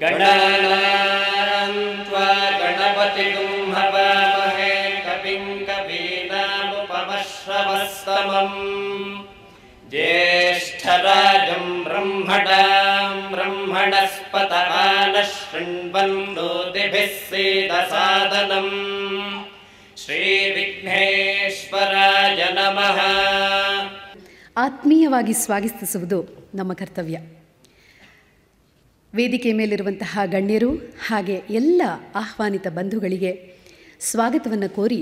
ಗಣಾನಾಂ ತ್ವಾ ಗಣಪತಿಂ ಹವಾಮಹೇ ಕವಿಂ ಕವೀನಾಮುಪಮಶ್ರವಸ್ತಮಂ ಜ್ಯೇಷ್ಠರಾಜಂ ಬ್ರಹ್ಮಣಾಂ ಬ್ರಹ್ಮಣಸ್ಪತ ಆನಃ ಶೃಣ್ವನ್ನೋತಿಭಿಃ ಸೇದಸಾದನಂ ಶ್ರೀ ವಿಘ್ನೇಶ್ವರಾಯ ನಮಃ. ಆತ್ಮೀಯವಾಗಿ ಸ್ವಾಗತಿಸುವುದು ನಮ್ಮ ಕರ್ತವ್ಯ. ವೇದಿಕೆ ಮೇಲಿರುವಂತಹ ಗಣ್ಯರು ಹಾಗೆ ಎಲ್ಲ ಆಹ್ವಾನಿತ ಬಂಧುಗಳಿಗೆ ಸ್ವಾಗತವನ್ನು ಕೋರಿ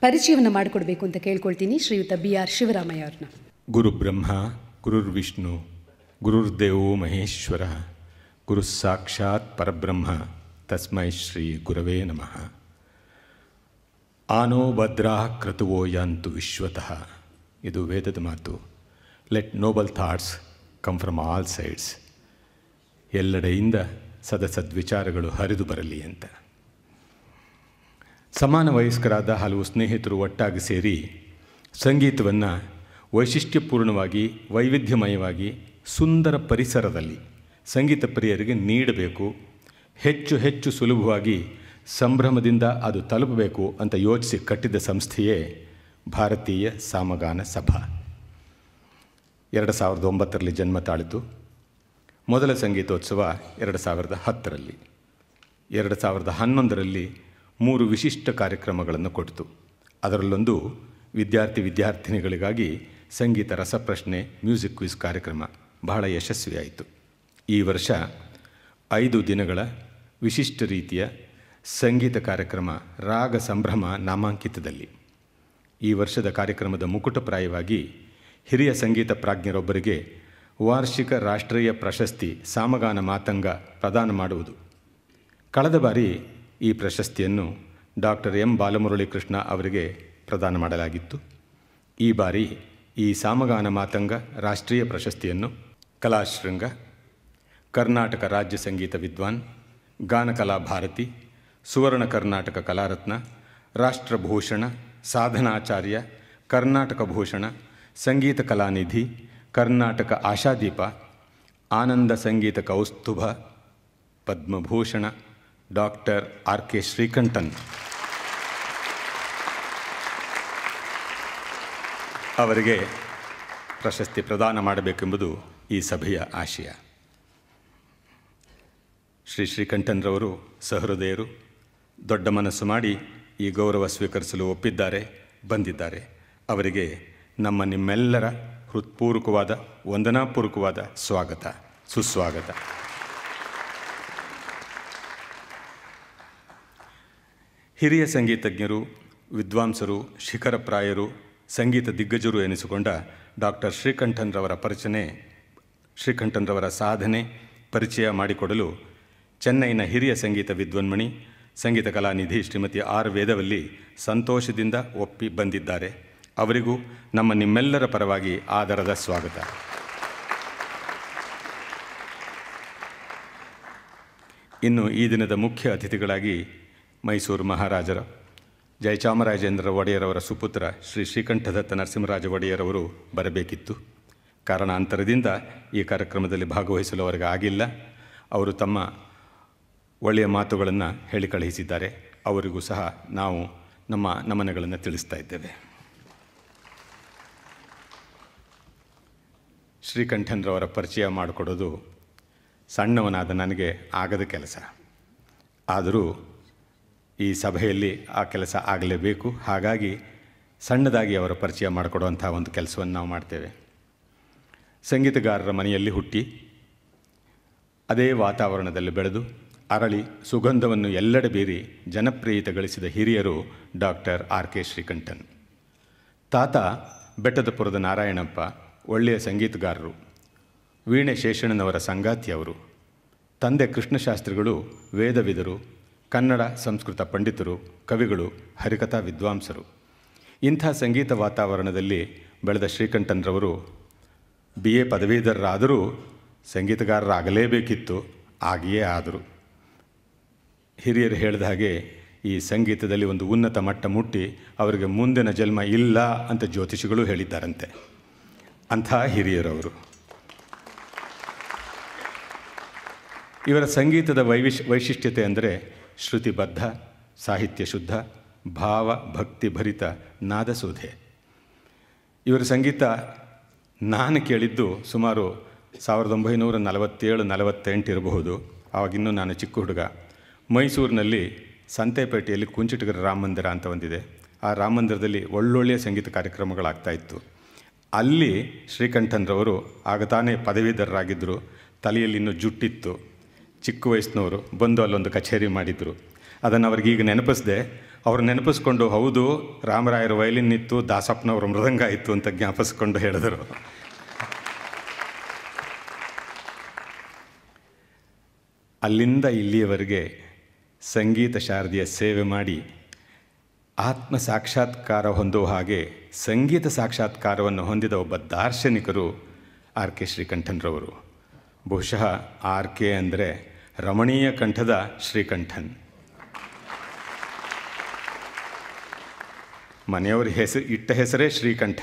ಪರಿಚಯವನ್ನು ಮಾಡಿಕೊಡ್ಬೇಕು ಅಂತ ಕೇಳ್ಕೊಳ್ತೀನಿ ಶ್ರೀಯುತ BR ಶಿವರಾಮಯ್ಯ ಅವ್ರನ್ನ. ಗುರು ಬ್ರಹ್ಮ ಗುರುರ್ವಿಷ್ಣು ಗುರುರ್ದೇವೋ ಮಹೇಶ್ವರ ಗುರು ಸಾಕ್ಷಾತ್ ಪರಬ್ರಹ್ಮ ತಸ್ಮೈ ಶ್ರೀ ಗುರವೇ ನಮಃ. ಆನೋ ಭದ್ರಾ ಕ್ರತುವೋ ಯಾಂತು ವಿಶ್ವತಃ, ಇದು ವೇದದ ಮಾತು. Let noble thoughts come from all sides, ಎಲ್ಲೆಡೆಯಿಂದ ಸದ್ವಿಚಾರಗಳು ಹರಿದು ಬರಲಿ ಅಂತ. ಸಮಾನ ವಯಸ್ಕರಾದ ಹಲವು ಸ್ನೇಹಿತರು ಒಟ್ಟಾಗಿ ಸೇರಿ ಸಂಗೀತವನ್ನು ವೈಶಿಷ್ಟ್ಯಪೂರ್ಣವಾಗಿ ವೈವಿಧ್ಯಮಯವಾಗಿ ಸುಂದರ ಪರಿಸರದಲ್ಲಿ ಸಂಗೀತ ಪ್ರಿಯರಿಗೆ ನೀಡಬೇಕು, ಹೆಚ್ಚು ಹೆಚ್ಚು ಸುಲಭವಾಗಿ ಸಂಭ್ರಮದಿಂದ ಅದು ತಲುಪಬೇಕು ಅಂತ ಯೋಚಿಸಿ ಕಟ್ಟಿದ ಸಂಸ್ಥೆಯೇ ಭಾರತೀಯ ಸಾಮಗಾನ ಸಭಾ. 2009ರಲ್ಲಿ ಜನ್ಮ ತಾಳಿತು. ಮೊದಲ ಸಂಗೀತೋತ್ಸವ 2010ರಲ್ಲಿ. 2011ರಲ್ಲಿ 3 ವಿಶಿಷ್ಟ ಕಾರ್ಯಕ್ರಮಗಳನ್ನು ಕೊಟ್ಟಿತು. ಅದರಲ್ಲೊಂದು ವಿದ್ಯಾರ್ಥಿನಿಗಳಿಗಾಗಿ ಸಂಗೀತ ರಸಪ್ರಶ್ನೆ ಮ್ಯೂಸಿಕ್ ಕ್ವಿಜ್ ಕಾರ್ಯಕ್ರಮ ಬಹಳ ಯಶಸ್ವಿಯಾಯಿತು. ಈ ವರ್ಷ 5 ದಿನಗಳ ವಿಶಿಷ್ಟ ರೀತಿಯ ಸಂಗೀತ ಕಾರ್ಯಕ್ರಮ ರಾಗ ಸಂಭ್ರಮ ನಾಮಾಂಕಿತದಲ್ಲಿ. ಈ ವರ್ಷದ ಕಾರ್ಯಕ್ರಮದ ಮುಕುಟಪ್ರಾಯವಾಗಿ ಹಿರಿಯ ಸಂಗೀತ ಪ್ರಾಜ್ಞರೊಬ್ಬರಿಗೆ ವಾರ್ಷಿಕ ರಾಷ್ಟ್ರೀಯ ಪ್ರಶಸ್ತಿ ಸಾಮಗಾನ ಮಾತಂಗ ಪ್ರದಾನ ಮಾಡುವುದು. ಕಳೆದ ಬಾರಿ ಈ ಪ್ರಶಸ್ತಿಯನ್ನು ಡಾಕ್ಟರ್ ಎಂ ಬಾಲಮುರಳೀಕೃಷ್ಣ ಅವರಿಗೆ ಪ್ರದಾನ ಮಾಡಲಾಗಿತ್ತು. ಈ ಬಾರಿ ಈ ಸಾಮಗಾನ ಮಾತಂಗ ರಾಷ್ಟ್ರೀಯ ಪ್ರಶಸ್ತಿಯನ್ನು ಕಲಾಶೃಂಗ, ಕರ್ನಾಟಕ ರಾಜ್ಯ ಸಂಗೀತ ವಿದ್ವಾನ್, ಗಾನಕಲಾ ಭಾರತಿ, ಸುವರ್ಣ ಕರ್ನಾಟಕ ಕಲಾರತ್ನ, ರಾಷ್ಟ್ರಭೂಷಣ, ಸಾಧನಾಚಾರ್ಯ, ಕರ್ನಾಟಕ ಭೂಷಣ, ಸಂಗೀತ ಕಲಾನಿಧಿ, ಕರ್ನಾಟಕ ಆಶಾದೀಪ, ಆನಂದ ಸಂಗೀತ ಕೌಸ್ತುಭ, ಪದ್ಮಭೂಷಣ ಡಾಕ್ಟರ್ RK ಶ್ರೀಕಂಠನ್ ಅವರಿಗೆ ಪ್ರಶಸ್ತಿ ಪ್ರದಾನ ಮಾಡಬೇಕೆಂಬುದು ಈ ಸಭೆಯ ಆಶಯ. ಶ್ರೀಕಂಠನ್ರವರು ಸಹೃದಯರು, ದೊಡ್ಡ ಮನಸ್ಸು ಮಾಡಿ ಈ ಗೌರವ ಸ್ವೀಕರಿಸಲು ಒಪ್ಪಿದ್ದಾರೆ, ಬಂದಿದ್ದಾರೆ. ಅವರಿಗೆ ನಿಮ್ಮೆಲ್ಲರ ಹೃತ್ಪೂರ್ವಕವಾದ ವಂದನಾಪೂರ್ವಕವಾದ ಸ್ವಾಗತ, ಸುಸ್ವಾಗತ. ಹಿರಿಯ ಸಂಗೀತಜ್ಞರು, ವಿದ್ವಾಂಸರು, ಶಿಖರಪ್ರಾಯರು, ಸಂಗೀತ ದಿಗ್ಗಜರು ಎನಿಸಿಕೊಂಡ ಡಾಕ್ಟರ್ ಶ್ರೀಕಂಠನ್ರವರ ಸಾಧನೆ ಪರಿಚಯ ಮಾಡಿಕೊಡಲು ಚೆನ್ನೈನ ಹಿರಿಯ ಸಂಗೀತ ವಿದ್ವನ್ಮಣಿ, ಸಂಗೀತ ಕಲಾನಿಧಿ ಶ್ರೀಮತಿ R ವೇದವಲ್ಲಿ ಸಂತೋಷದಿಂದ ಒಪ್ಪಿ ಬಂದಿದ್ದಾರೆ. ಅವರಿಗೂ ನಿಮ್ಮೆಲ್ಲರ ಪರವಾಗಿ ಆದರದ ಸ್ವಾಗತ. ಇನ್ನು ಈ ದಿನದ ಮುಖ್ಯ ಅತಿಥಿಗಳಾಗಿ ಮೈಸೂರು ಮಹಾರಾಜರ ಜಯಚಾಮರಾಜೇಂದ್ರ ಒಡೆಯರವರ ಸುಪುತ್ರ ಶ್ರೀಕಂಠದತ್ತ ನರಸಿಂಹರಾಜ ಒಡೆಯರವರು ಬರಬೇಕಿತ್ತು. ಕಾರಣಾಂತರದಿಂದ ಈ ಕಾರ್ಯಕ್ರಮದಲ್ಲಿ ಭಾಗವಹಿಸಲು ಅವರಿಗೆ ಆಗಿಲ್ಲ. ಅವರು ತಮ್ಮ ಒಳ್ಳೆಯ ಮಾತುಗಳನ್ನು ಹೇಳಿ ಕಳುಹಿಸಿದ್ದಾರೆ. ಅವರಿಗೂ ಸಹ ನಾವು ನಮ್ಮ ನಮನಗಳನ್ನು ತಿಳಿಸ್ತಾ ಇದ್ದೇವೆ. ಶ್ರೀಕಂಠನ್ರವರ ಪರಿಚಯ ಮಾಡಿಕೊಡೋದು ಸಣ್ಣವನಾದ ನನಗೆ ಆಗದ ಕೆಲಸ. ಆದರೂ ಈ ಸಭೆಯಲ್ಲಿ ಆ ಕೆಲಸ ಆಗಲೇಬೇಕು. ಹಾಗಾಗಿ ಸಣ್ಣದಾಗಿ ಅವರ ಪರಿಚಯ ಮಾಡಿಕೊಡುವಂಥ ಒಂದು ಕೆಲಸವನ್ನು ನಾವು ಮಾಡ್ತೇವೆ. ಸಂಗೀತಗಾರರ ಮನೆಯಲ್ಲಿ ಹುಟ್ಟಿ ಅದೇ ವಾತಾವರಣದಲ್ಲಿ ಬೆಳೆದು ಅರಳಿ ಸುಗಂಧವನ್ನು ಎಲ್ಲೆಡೆ ಬೀರಿ ಜನಪ್ರಿಯತೆ ಗಳಿಸಿದ ಹಿರಿಯರು ಡಾಕ್ಟರ್ RK ಶ್ರೀಕಂಠನ್. ತಾತ ಬೆಟ್ಟದಪುರದ ನಾರಾಯಣಪ್ಪ ಒಳ್ಳೆಯ ಸಂಗೀತಗಾರರು, ವೀಣೆ ಶೇಷಣ್ಣನವರ ಸಂಗಾತಿಯವರು. ತಂದೆ ಕೃಷ್ಣಶಾಸ್ತ್ರಿಗಳು ವೇದವಿದರು, ಕನ್ನಡ ಸಂಸ್ಕೃತ ಪಂಡಿತರು, ಕವಿಗಳು, ಹರಿಕಥಾ ವಿದ್ವಾಂಸರು. ಇಂಥ ಸಂಗೀತ ವಾತಾವರಣದಲ್ಲಿ ಬೆಳೆದ ಶ್ರೀಕಂಠನ್ರವರು BA ಪದವೀಧರರಾದರೂ ಸಂಗೀತಗಾರರಾಗಲೇಬೇಕಿತ್ತು, ಆಗಿಯೇ ಆದರು. ಹಿರಿಯರು ಹೇಳಿದ ಹಾಗೆ ಈ ಸಂಗೀತದಲ್ಲಿ ಒಂದು ಉನ್ನತ ಮಟ್ಟ ಮುಟ್ಟಿ ಅವರಿಗೆ ಮುಂದಿನ ಜನ್ಮ ಇಲ್ಲ ಅಂತ ಜ್ಯೋತಿಷಿಗಳು ಹೇಳಿದ್ದಾರಂತೆ. ಅಂಥ ಹಿರಿಯರವರು. ಇವರ ಸಂಗೀತದ ವೈಶಿಷ್ಟ್ಯತೆ ಅಂದರೆ ಶ್ರುತಿಬದ್ಧ, ಸಾಹಿತ್ಯ ಶುದ್ಧ, ಭಾವ ಭಕ್ತಿ ಭರಿತ ನಾದಸೂಧೆ. ಇವರ ಸಂಗೀತ ನಾನು ಕೇಳಿದ್ದು ಸುಮಾರು 1947-48 ಇರಬಹುದು. ಆವಾಗಿನ್ನೂ ನಾನು ಚಿಕ್ಕ ಹುಡುಗ. ಮೈಸೂರಿನಲ್ಲಿ ಸಂತೆಪೇಟೆಯಲ್ಲಿ ಕುಂಚಿಟಗರ ರಾಮ ಮಂದಿರ ಅಂತ ಒಂದಿದೆ. ಆ ರಾಮ ಮಂದಿರದಲ್ಲಿ ಒಳ್ಳೊಳ್ಳೆಯ ಸಂಗೀತ ಕಾರ್ಯಕ್ರಮಗಳಾಗ್ತಾಯಿತ್ತು. ಅಲ್ಲಿ ಶ್ರೀಕಂಠನ್ರವರು ಆಗ ತಾನೇ ಪದವೀಧರರಾಗಿದ್ದರು. ತಲೆಯಲ್ಲಿ ಇನ್ನೂ ಜುಟ್ಟಿತ್ತು. ಚಿಕ್ಕ ವಯಸ್ಸಿನವರು ಬಂದು ಅಲ್ಲೊಂದು ಕಚೇರಿ ಮಾಡಿದರು. ಅದನ್ನು ಅವ್ರಿಗೀಗ ನೆನಪಿಸಿದೆ. ಅವರು ನೆನಪಿಸ್ಕೊಂಡು, ಹೌದು, ರಾಮರಾಯರ ವಯಲಿನ್ ಇತ್ತು, ದಾಸಪ್ಪನವರು ಮೃದಂಗ ಇತ್ತು ಅಂತ ಜ್ಞಾಪಿಸ್ಕೊಂಡು ಹೇಳಿದರು. ಅಲ್ಲಿಂದ ಇಲ್ಲಿಯವರೆಗೆ ಸಂಗೀತ ಶಾರದೆಯ ಸೇವೆ ಮಾಡಿ ಆತ್ಮ ಸಾಕ್ಷಾತ್ಕಾರ ಹೊಂದುವ ಹಾಗೆ ಸಂಗೀತ ಸಾಕ್ಷಾತ್ಕಾರವನ್ನು ಹೊಂದಿದ ಒಬ್ಬ ದಾರ್ಶನಿಕರು ಆರ್ ಕೆ ಶ್ರೀಕಂಠನ್ರವರು. ಬಹುಶಃ ಆರ್ ಕೆ ಅಂದರೆ ರಮಣೀಯ ಕಂಠದ ಶ್ರೀಕಂಠನ್. ಮನೆಯವ್ರ ಇಟ್ಟ ಹೆಸರೇ ಶ್ರೀಕಂಠ.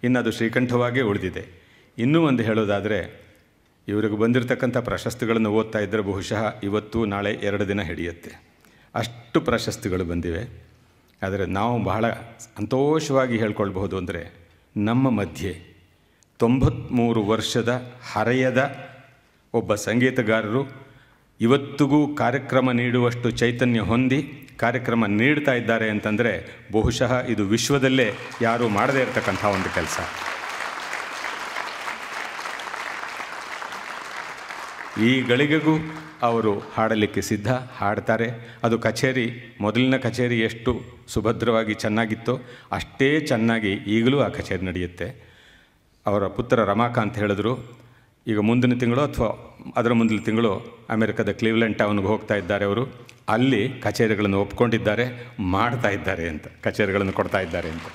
ಇನ್ನು ಅದು ಶ್ರೀಕಂಠವಾಗೇ ಉಳಿದಿದೆ. ಇನ್ನೂ ಒಂದು ಹೇಳೋದಾದರೆ, ಇವರಿಗೆ ಬಂದಿರತಕ್ಕಂಥ ಪ್ರಶಸ್ತಿಗಳನ್ನು ಓದ್ತಾ ಇದ್ದರೆ ಬಹುಶಃ ಇವತ್ತು ನಾಳೆ 2 ದಿನ ಹಿಡಿಯುತ್ತೆ. ಅಷ್ಟು ಪ್ರಶಸ್ತಿಗಳು ಬಂದಿವೆ. ಆದರೆ ನಾವು ಬಹಳ ಸಂತೋಷವಾಗಿ ಹೇಳ್ಕೊಳ್ಬಹುದು ಅಂದರೆ, ನಮ್ಮ ಮಧ್ಯೆ 93 ವರ್ಷದ ಹರೆಯದ ಒಬ್ಬ ಸಂಗೀತಗಾರರು ಇವತ್ತಿಗೂ ಕಾರ್ಯಕ್ರಮ ನೀಡುವಷ್ಟು ಚೈತನ್ಯ ಹೊಂದಿ ಕಾರ್ಯಕ್ರಮ ನೀಡ್ತಾ ಇದ್ದಾರೆ ಅಂತಂದರೆ ಬಹುಶಃ ಇದು ವಿಶ್ವದಲ್ಲೇ ಯಾರೂ ಮಾಡದೇ ಇರತಕ್ಕಂಥ ಒಂದು ಕೆಲಸ. ಈ ಗಳಿಗೆಗೂ ಅವರು ಹಾಡಲಿಕ್ಕೆ ಸಿದ್ಧ, ಹಾಡ್ತಾರೆ. ಅದು ಕಚೇರಿ, ಮೊದಲಿನ ಕಚೇರಿ ಎಷ್ಟು ಸುಭದ್ರವಾಗಿ ಚೆನ್ನಾಗಿತ್ತೋ ಅಷ್ಟೇ ಚೆನ್ನಾಗಿ ಈಗಲೂ ಆ ಕಚೇರಿ ನಡೆಯುತ್ತೆ. ಅವರ ಪುತ್ರ ರಮಾಕಾಂತ್ ಹೇಳಿದ್ರು, ಈಗ ಮುಂದಿನ ತಿಂಗಳು ಅಥವಾ ಅದರ ಮುಂದಿನ ತಿಂಗಳು ಅಮೆರಿಕದ ಕ್ಲೀವ್ಲೆಂಡ್ ಟೌನ್ಗೆ ಹೋಗ್ತಾ ಇದ್ದಾರೆ. ಅವರು ಅಲ್ಲಿ ಕಚೇರಿಗಳನ್ನು ಒಪ್ಕೊಂಡಿದ್ದಾರೆ, ಮಾಡ್ತಾ ಇದ್ದಾರೆ ಅಂತ, ಕಚೇರಿಗಳನ್ನು ಕೊಡ್ತಾ ಇದ್ದಾರೆ ಅಂತ.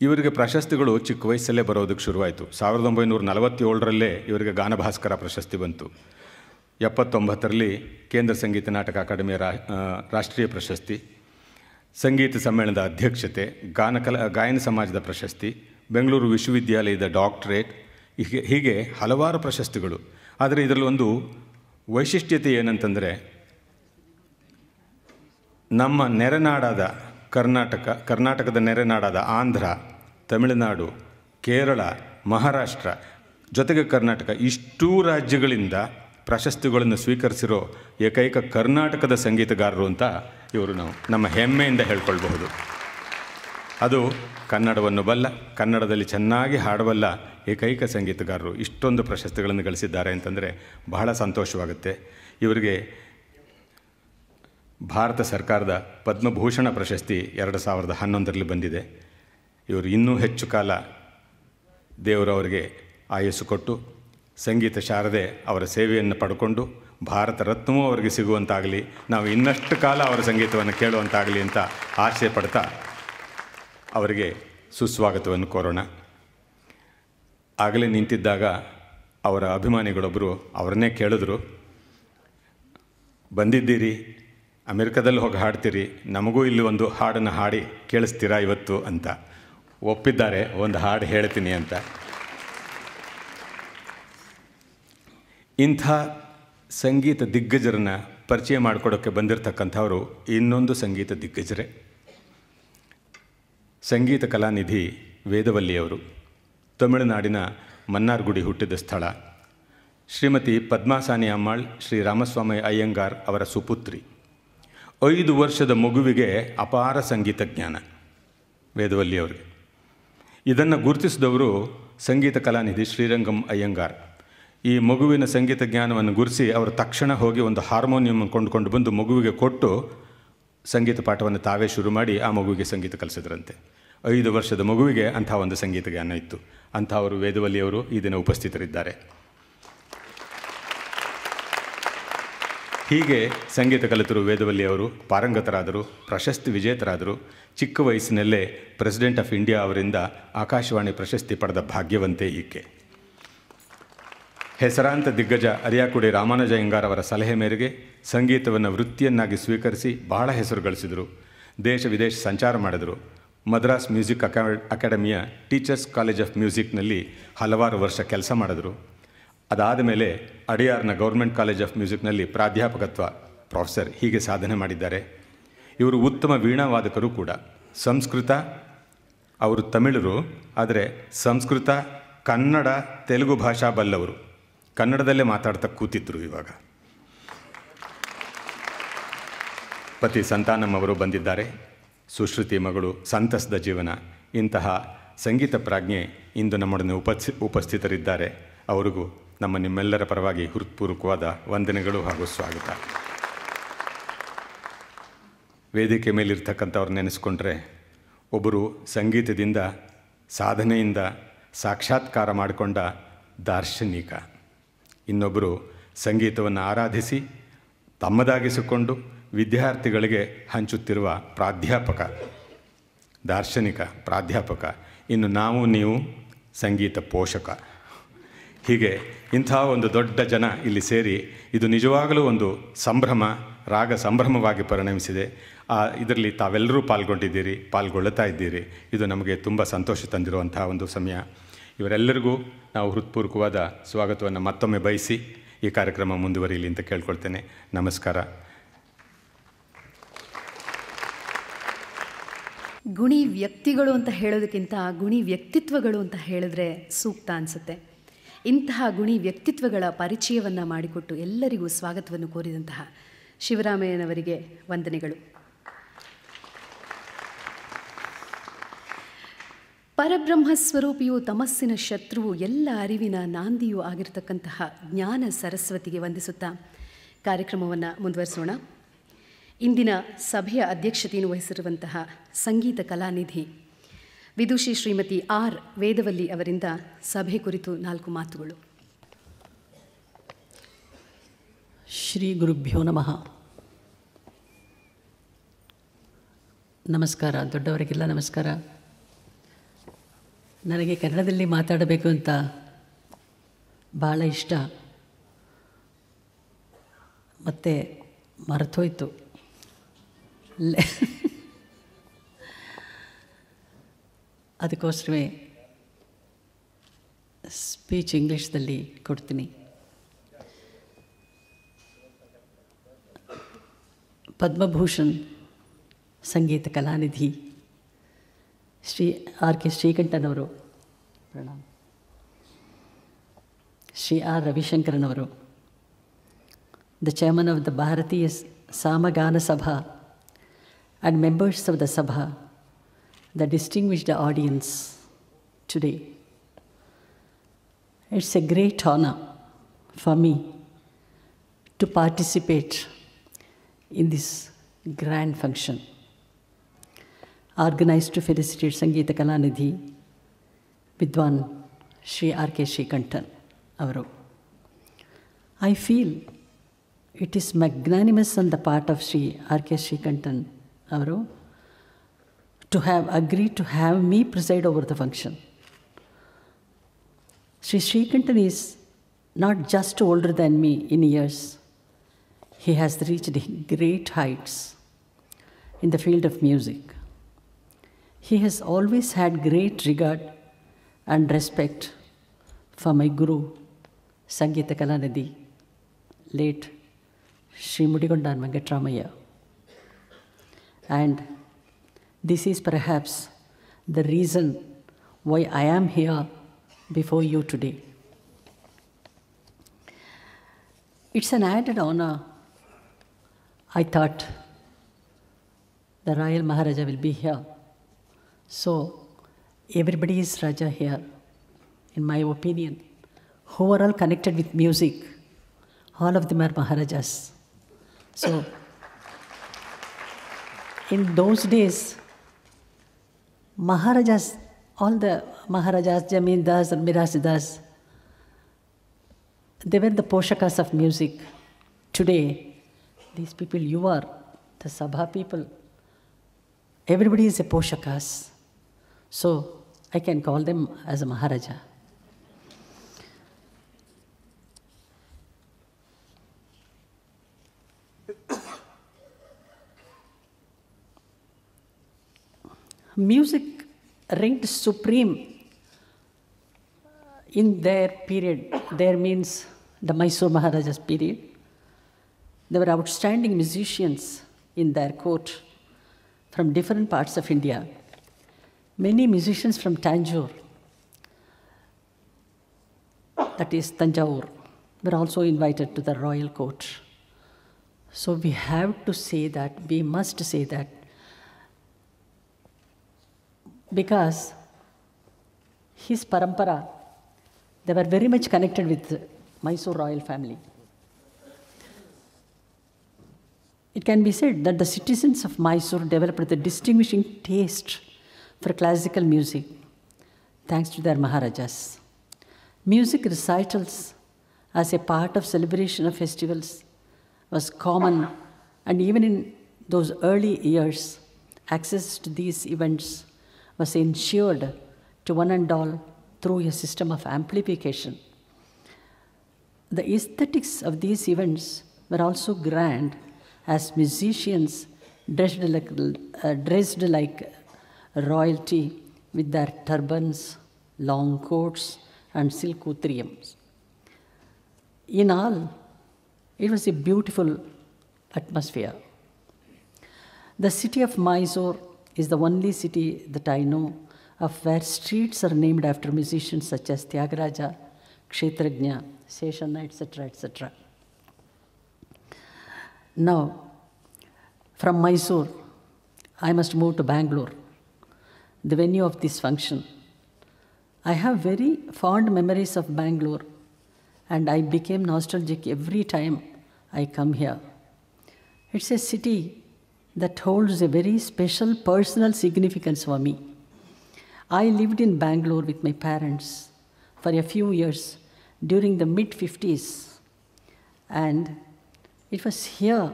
ಇವರಿಗೆ ಪ್ರಶಸ್ತಿಗಳು ಚಿಕ್ಕ ವಯಸ್ಸಲ್ಲೇ ಬರೋದಕ್ಕೆ ಶುರುವಾಯಿತು. 1947ರಲ್ಲೇ ಇವರಿಗೆ ಗಾನಭಾಸ್ಕರ ಪ್ರಶಸ್ತಿ ಬಂತು. 79ರಲ್ಲಿ ಕೇಂದ್ರ ಸಂಗೀತ ನಾಟಕ ಅಕಾಡೆಮಿಯ ರಾಷ್ಟ್ರೀಯ ಪ್ರಶಸ್ತಿ, ಸಂಗೀತ ಸಮ್ಮೇಳನದ ಅಧ್ಯಕ್ಷತೆ, ಗಾಯನ ಸಮಾಜದ ಪ್ರಶಸ್ತಿ, ಬೆಂಗಳೂರು ವಿಶ್ವವಿದ್ಯಾಲಯದ ಡಾಕ್ಟರೇಟ್, ಹೀಗೆ ಹಲವಾರು ಪ್ರಶಸ್ತಿಗಳು. ಆದರೆ ಇದರಲ್ಲಿ ಒಂದು ವೈಶಿಷ್ಟ್ಯತೆ ಏನಂತಂದರೆ, ನಮ್ಮ ನೆರೆನಾಡಾದ ಕರ್ನಾಟಕದ ನೆರೆನಾಡಾದ ಆಂಧ್ರ, ತಮಿಳುನಾಡು, ಕೇರಳ, ಮಹಾರಾಷ್ಟ್ರ ಜೊತೆಗೆ ಕರ್ನಾಟಕ, ಇಷ್ಟೂ ರಾಜ್ಯಗಳಿಂದ ಪ್ರಶಸ್ತಿಗಳನ್ನು ಸ್ವೀಕರಿಸಿರೋ ಏಕೈಕ ಕರ್ನಾಟಕದ ಸಂಗೀತಗಾರರು ಅಂತ ಇವರು ನಮ್ಮ ಹೆಮ್ಮೆಯಿಂದ ಹೇಳ್ಕೊಳ್ಬಹುದು. ಅದು ಕನ್ನಡವನ್ನು ಬಲ್ಲ, ಕನ್ನಡದಲ್ಲಿ ಚೆನ್ನಾಗಿ ಹಾಡಬಲ್ಲ ಏಕೈಕ ಸಂಗೀತಗಾರರು. ಇಷ್ಟೊಂದು ಪ್ರಶಸ್ತಿಗಳನ್ನು ಗಳಿಸಿದ್ದಾರೆ ಅಂತಂದರೆ ಬಹಳ ಸಂತೋಷವಾಗುತ್ತೆ. ಇವರಿಗೆ ಭಾರತ ಸರ್ಕಾರದ ಪದ್ಮಭೂಷಣ ಪ್ರಶಸ್ತಿ 2011ರಲ್ಲಿ ಬಂದಿದೆ. ಇವರು ಇನ್ನೂ ಹೆಚ್ಚು ಕಾಲ ದೇವರು ಅವರಿಗೆ ಆಯಸ್ಸು ಕೊಟ್ಟು ಸಂಗೀತ ಶಾರದೆ ಅವರ ಸೇವೆಯನ್ನು ಪಡ್ಕೊಂಡು ಭಾರತ ರತ್ನವೂ ಅವರಿಗೆ ಸಿಗುವಂತಾಗಲಿ, ನಾವು ಇನ್ನಷ್ಟು ಕಾಲ ಅವರ ಸಂಗೀತವನ್ನು ಕೇಳುವಂತಾಗಲಿ ಅಂತ ಆಶೆ ಪಡ್ತಾ ಅವರಿಗೆ ಸುಸ್ವಾಗತವನ್ನು ಕೋರೋಣ. ಆಗಲೇ ನಿಂತಿದ್ದಾಗ ಅವರ ಅಭಿಮಾನಿಗಳೊಬ್ಬರು ಅವರನ್ನೇ ಕೇಳಿದ್ರು, ಬಂದಿದ್ದೀರಿ, ಅಮೆರಿಕದಲ್ಲಿ ಹೋಗಿ ಹಾಡ್ತೀರಿ, ನಮಗೂ ಇಲ್ಲಿ ಒಂದು ಹಾಡನ್ನು ಹಾಡಿ ಕೇಳಿಸ್ತೀರಾ ಇವತ್ತು ಅಂತ. ಒಪ್ಪಿದ್ದಾರೆ, ಒಂದು ಹಾಡು ಹೇಳ್ತೀನಿ ಅಂತ. ಇಂಥ ಸಂಗೀತ ದಿಗ್ಗಜರನ್ನು ಪರಿಚಯ ಮಾಡಿಕೊಡೋಕ್ಕೆ ಬಂದಿರತಕ್ಕಂಥವರು ಇನ್ನೊಂದು ಸಂಗೀತ ದಿಗ್ಗಜರೇ. ಸಂಗೀತ ಕಲಾನಿಧಿ ವೇದವಲ್ಲಿಯವರು. ತಮಿಳುನಾಡಿನ ಮನ್ನಾರ್ಗುಡಿ ಹುಟ್ಟಿದ ಸ್ಥಳ. ಶ್ರೀಮತಿ ಪದ್ಮಾಸಾನಿ ಅಮ್ಮಾಳ್ ಶ್ರೀ ರಾಮಸ್ವಾಮಿ ಅಯ್ಯಂಗಾರ್ ಅವರ ಸುಪುತ್ರಿ. 5 ವರ್ಷದ ಮಗುವಿಗೆ ಅಪಾರ ಸಂಗೀತ ಜ್ಞಾನ ವೇದವಲ್ಲಿಯವರಿಗೆ. ಇದನ್ನು ಗುರುತಿಸಿದವರು ಸಂಗೀತ ಕಲಾನಿಧಿ ಶ್ರೀರಂಗಂ ಅಯ್ಯಂಗಾರ್. ಈ ಮಗುವಿನ ಸಂಗೀತ ಜ್ಞಾನವನ್ನು ಗುರುತಿಸಿ ಅವರು ತಕ್ಷಣ ಹೋಗಿ ಒಂದು ಹಾರ್ಮೋನಿಯಂ ಕೊಂಡುಕೊಂಡು ಬಂದು ಮಗುವಿಗೆ ಕೊಟ್ಟು ಸಂಗೀತ ಪಾಠವನ್ನು ತಾವೇ ಶುರು ಮಾಡಿ ಆ ಮಗುವಿಗೆ ಸಂಗೀತ ಕಲಿಸಿದ್ರಂತೆ. 5 ವರ್ಷದ ಮಗುವಿಗೆ ಅಂಥ ಒಂದು ಸಂಗೀತ ಜ್ಞಾನ ಇತ್ತು. ಅಂಥವರು ವೇದವಲ್ಲಿಯವರು ಈ ದಿನ ಉಪಸ್ಥಿತರಿದ್ದಾರೆ. ಹೀಗೆ ಸಂಗೀತ ಕಲಿತರು ವೇದವಲ್ಲಿಯವರು, ಪಾರಂಗತರಾದರು, ಪ್ರಶಸ್ತಿ ವಿಜೇತರಾದರು. ಚಿಕ್ಕ ವಯಸ್ಸಿನಲ್ಲೇ ಪ್ರೆಸಿಡೆಂಟ್ ಆಫ್ ಇಂಡಿಯಾ ಅವರಿಂದ ಆಕಾಶವಾಣಿ ಪ್ರಶಸ್ತಿ ಪಡೆದ ಭಾಗ್ಯವಂತೆ ಈಕೆ. ಹೆಸರಾಂತ ದಿಗ್ಗಜ ಅರಿಯಾಕುಡಿ ರಾಮಾನುಜ ಅಯ್ಯಂಗಾರ್ ಅವರ ಸಲಹೆ ಮೇರೆಗೆ ಸಂಗೀತವನ್ನು ವೃತ್ತಿಯನ್ನಾಗಿ ಸ್ವೀಕರಿಸಿ ಬಹಳ ಹೆಸರು ಗಳಿಸಿದರು. ದೇಶ ವಿದೇಶ ಸಂಚಾರ ಮಾಡಿದರು. ಮದ್ರಾಸ್ ಮ್ಯೂಸಿಕ್ ಅಕಾಡೆಮಿಯ ಟೀಚರ್ಸ್ ಕಾಲೇಜ್ ಆಫ್ ಮ್ಯೂಸಿಕ್ನಲ್ಲಿ ಹಲವಾರು ವರ್ಷ ಕೆಲಸ ಮಾಡಿದ್ರು. ಅದಾದ ಮೇಲೆ ಅಡಿಯಾರ್ನ ಗೌರ್ಮೆಂಟ್ ಕಾಲೇಜ್ ಆಫ್ ಮ್ಯೂಸಿಕ್ನಲ್ಲಿ ಪ್ರಾಧ್ಯಾಪಕತ್ವ, ಪ್ರೊಫೆಸರ್ ಹೀಗೆ ಸಾಧನೆ ಮಾಡಿದ್ದಾರೆ. ಇವರು ಉತ್ತಮ ವೀಣಾವಾದಕರು ಕೂಡ. ಸಂಸ್ಕೃತ, ಅವರು ತಮಿಳರು, ಆದರೆ ಸಂಸ್ಕೃತ, ಕನ್ನಡ, ತೆಲುಗು ಭಾಷಾ ಬಲ್ಲವರು. ಕನ್ನಡದಲ್ಲೇ ಮಾತಾಡ್ತಾ ಕೂತಿದ್ರು. ಇವಾಗ ಪತಿ ಸಂತಾನಂ ಅವರು ಬಂದಿದ್ದಾರೆ. ಸುಶ್ರುತಿ ಮಗಳು ಸಂತಸದ ಜೀವನ. ಇಂತಹ ಸಂಗೀತ ಪ್ರಾಜ್ಞೆ ಇಂದು ನಮ್ಮೊಡನೆ ಉಪಸ್ಥಿತರಿದ್ದಾರೆ. ಅವರಿಗೂ ನಿಮ್ಮೆಲ್ಲರ ಪರವಾಗಿ ಹೃತ್ಪೂರ್ವಕವಾದ ವಂದನೆಗಳು ಹಾಗೂ ಸ್ವಾಗತ. ವೇದಿಕೆ ಮೇಲಿರ್ತಕ್ಕಂಥವ್ರು ನೆನೆಸ್ಕೊಂಡ್ರೆ, ಒಬ್ಬರು ಸಂಗೀತದಿಂದ, ಸಾಧನೆಯಿಂದ ಸಾಕ್ಷಾತ್ಕಾರ ಮಾಡಿಕೊಂಡ ದಾರ್ಶನಿಕ, ಇನ್ನೊಬ್ಬರು ಸಂಗೀತವನ್ನು ಆರಾಧಿಸಿ ತಮ್ಮದಾಗಿಸಿಕೊಂಡು ವಿದ್ಯಾರ್ಥಿಗಳಿಗೆ ಹಂಚುತ್ತಿರುವ ಪ್ರಾಧ್ಯಾಪಕ. ದಾರ್ಶನಿಕ, ಪ್ರಾಧ್ಯಾಪಕ, ಇನ್ನು ನಾವು ನೀವು ಸಂಗೀತ ಪೋಷಕ. ಹೀಗೆ ಇಂಥ ಒಂದು ದೊಡ್ಡ ಜನ ಇಲ್ಲಿ ಸೇರಿ ಇದು ನಿಜವಾಗಲೂ ಒಂದು ಸಂಭ್ರಮ, ರಾಗ ಸಂಭ್ರಮವಾಗಿ ಪರಿಣಮಿಸಿದೆ. ಇದರಲ್ಲಿ ತಾವೆಲ್ಲರೂ ಪಾಲ್ಗೊಳ್ಳುತ್ತಾ ಇದ್ದೀರಿ. ಇದು ನಮಗೆ ತುಂಬ ಸಂತೋಷ ತಂದಿರುವಂಥ ಒಂದು ಸಮಯ. ಇವರೆಲ್ಲರಿಗೂ ನಾವು ಹೃತ್ಪೂರ್ವಕವಾದ ಸ್ವಾಗತವನ್ನು ಮತ್ತೊಮ್ಮೆ ಬಯಸಿ ಈ ಕಾರ್ಯಕ್ರಮ ಮುಂದುವರಿಯಲಿ ಅಂತ ಕೇಳ್ಕೊಳ್ತೇನೆ. ನಮಸ್ಕಾರ. ಗುಣಿ ವ್ಯಕ್ತಿಗಳು ಅಂತ ಹೇಳೋದಕ್ಕಿಂತ ಗುಣಿ ವ್ಯಕ್ತಿತ್ವಗಳು ಅಂತ ಹೇಳಿದ್ರೆ ಸೂಕ್ತ ಅನಿಸುತ್ತೆ. ಇಂತಹ ಗುಣಿ ವ್ಯಕ್ತಿತ್ವಗಳ ಪರಿಚಯವನ್ನು ಮಾಡಿಕೊಟ್ಟು ಎಲ್ಲರಿಗೂ ಸ್ವಾಗತವನ್ನು ಕೋರಿದಂತಹ ಶಿವರಾಮಯ್ಯನವರಿಗೆ ವಂದನೆಗಳು. ಪರಬ್ರಹ್ಮ ಸ್ವರೂಪಿಯು, ತಮಸ್ಸಿನ ಶತ್ರುವು, ಎಲ್ಲ ಅರಿವಿನ ನಾಂದಿಯೂ ಆಗಿರತಕ್ಕಂತಹ ಜ್ಞಾನ ಸರಸ್ವತಿಗೆ ವಂದಿಸುತ್ತಾ ಕಾರ್ಯಕ್ರಮವನ್ನು ಮುಂದುವರಿಸೋಣ. ಇಂದಿನ ಸಭೆಯ ಅಧ್ಯಕ್ಷತೆಯನ್ನು ವಹಿಸಿರುವಂತಹ ಸಂಗೀತ ಕಲಾನಿಧಿ ವಿದುಷಿ ಶ್ರೀಮತಿ ಆರ್ ವೇದವಲ್ಲಿ ಅವರಿಂದ ಸಭೆ ಕುರಿತು 4 ಮಾತುಗಳು. ಶ್ರೀ ಗುರುಭ್ಯೋ ನಮಃ. ನಮಸ್ಕಾರ. ದೊಡ್ಡವರಿಗೆಲ್ಲ ನಮಸ್ಕಾರ. ನನಗೆ ಕನ್ನಡದಲ್ಲಿ ಮಾತಾಡಬೇಕು ಅಂತ ಭಾಳ ಇಷ್ಟ, ಮತ್ತು ಮರೆತೋಯ್ತು. ಅದಕ್ಕೋಸ್ಕರವೇ ಸ್ಪೀಚ್ ಇಂಗ್ಲೀಷ್ದಲ್ಲಿ ಕೊಡ್ತೀನಿ. ಪದ್ಮಭೂಷಣ್ ಸಂಗೀತ ಕಲಾನಿಧಿ ಶ್ರೀ ಆರ್ ಕೆ ಶ್ರೀಕಂಠನವರು, ಪ್ರಣಾಮ. ಶ್ರೀ ಆರ್ ರವಿಶಂಕರನವರು, the chairman of the Bharatiya Samagana ಸಭಾ and members of the Sabha, the distinguished audience today. It's a great honor for me to participate in this grand function organized to felicitate Sangeeta Kalanidhi Vidwan Shri R.K. Srikantan avaru. I feel it is magnanimous on the part of Shri R.K. Srikantan avaru to have agreed to have me preside over the function. Shri Srikantan is not just older than me in years. He has reached great heights in the field of music. He has always had great regard and respect for my guru, Sangeeta Kalanidhi, late Shri Mudigondan Venkatramaya. And this is perhaps the reason why I am here before you today. It's an added honor. I thought the Royal Maharaja will be here. So everybody is Raja here, in my opinion. Who are all connected with music, all of them are Maharajas. So in those days, Maharajas, all the Maharajas, Jamindars and Mirasidas, they were the poshakas of music. Today, these people, you are the Sabha people. Everybody is a poshakas. So I can call them as a Maharaja. Music reigned supreme in their period. There means the Mysore Maharaja's period. There were outstanding musicians in their court from different parts of India. Many musicians from Tanjore, that is Tanjore, were also invited to the royal court. So we have to say that, we must say that, because his parampara, they were very much connected with Mysore royal family. It can be said that the citizens of Mysore developed the distinguishing taste for classical music thanks to their Maharajas. Music recitals as a part of celebration of festivals was common, and even in those early years, access to these events was ensured to one and all through a system of amplification. The aesthetics of these events were also grand, as musicians dressed like royalty with their turbans, long coats, and silk uthriyams. In all, it was a beautiful atmosphere. The city of Mysore is the only city that I know of where streets are named after musicians such as Tyagaraja, Kshetrajna, Seshanna, etc., etc. Now, from Mysore, I must move to Bangalore, the venue of this function. I have very fond memories of Bangalore, and I became nostalgic every time I come here. It's a city that holds a very special personal significance for me. I lived in Bangalore with my parents for a few years during the mid-50s, and it was here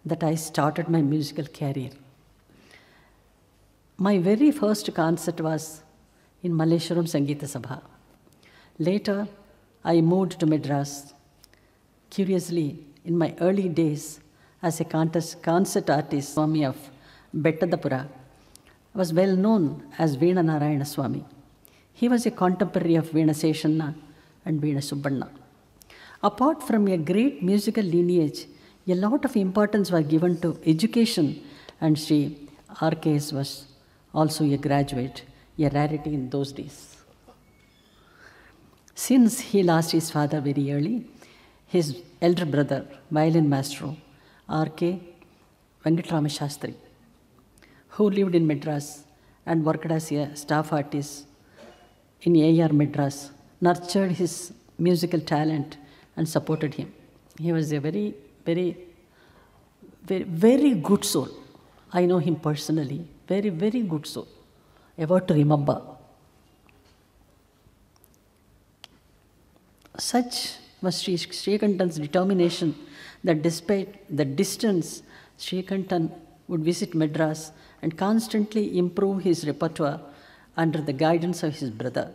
that I started my musical career. My very first concert was in Malleshwaram Sangeeta Sabha. Later, I moved to Madras. Curiously, in my early days as a concert artist, Swami of Bettadapura was well known as Veena Narayana Swami. He was a contemporary of Veena Seshanna and Veena Subbanna. Apart from a great musical lineage, a lot of importance was given to education, and Sri R.K.S. was also a graduate, a rarity in those days. Since he lost his father very early, his elder brother, violin maestro, R.K. Venkatrama Shastri, who lived in Madras and worked as a staff artist in A.R. Madras, nurtured his musical talent and supported him. He was a very good soul. I know him personally. Very, very good soul. Ever to remember. Such was Sri Srikantan's determination that despite the distance, Srikantan would visit Madras and constantly improve his repertoire under the guidance of his brother.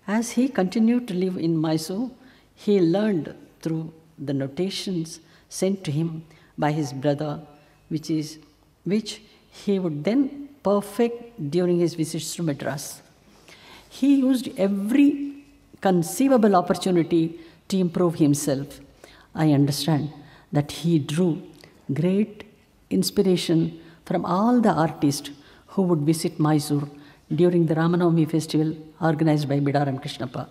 As he continued to live in Mysore, he learned through the notations sent to him by his brother, which he would then perfect during his visits to Madras. He used every conceivable opportunity to improve himself. I understand that he drew great inspiration from all the artists who would visit Mysore during the Ramanavami festival organized by Bidaram Krishnappa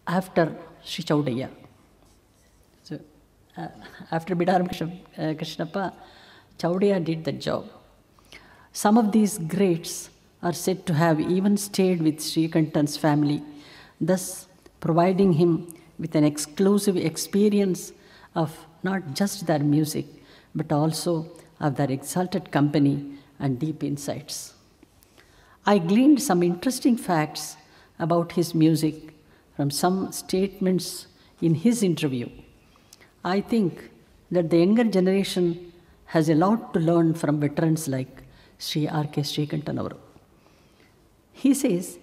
after Sri Chaudaya. So, after Bidaram Krishnappa, Chaudaya did the job. Some of these greats are said to have even stayed with Srikantan's family, thus providing him with an exclusive experience of not just their music, but also of their exalted company and deep insights. I gleaned some interesting facts about his music from some statements in his interview. I think that the younger generation has a lot to learn from veterans like Sri R.K. Srikantan avaru. He says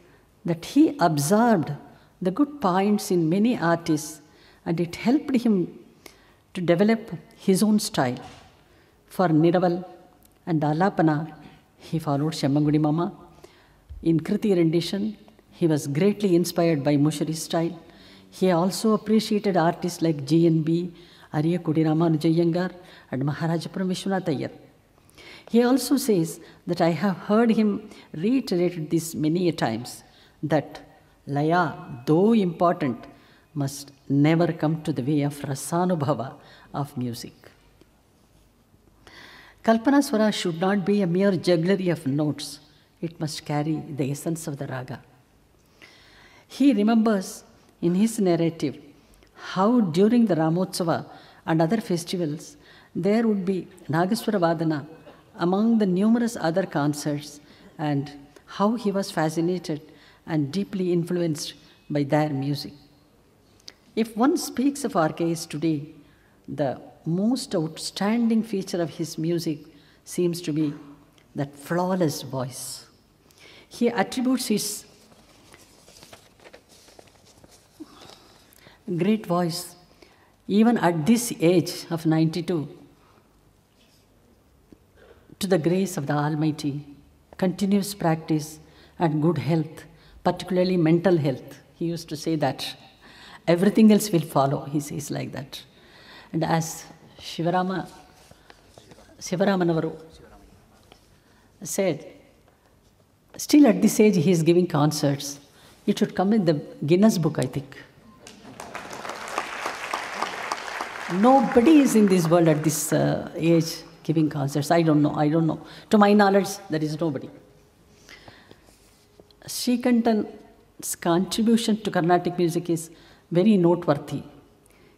that he observed the good points in many artists, and it helped him to develop his own style. For Niraval and Alapana, He followed Shemmangudi Mama. In Kriti rendition, he was greatly inspired by Mushari's style. He also appreciated artists like G.N.B., Ariyakudi Ramanujayangar, and Maharajapuram Vishwanath Iyer. He also says that I have heard him reiterate this many a times, that Laya, though important, must never come to the way of Rasanubhava of music. Kalpana Swara should not be a mere jugglery of notes. It must carry the essence of the raga. He remembers in his narrative how during the Ramotsava and other festivals there would be Nagaswara Vadana among the numerous other concerts, and how he was fascinated and deeply influenced by their music. If one speaks of RKS today, the most outstanding feature of his music seems to be that flawless voice. He attributes his great voice, even at this age of 92, to the grace of the Almighty, continuous practice, and good health, particularly mental health. He used to say that everything else will follow, he says like that. And as Sivaramanavar said, still at this age he is giving concerts. It should come in the Guinness book, I think. Nobody is in this world at this age giving concerts. I don't know. To my knowledge, there is nobody. Srikantan's contribution to Carnatic music is very noteworthy.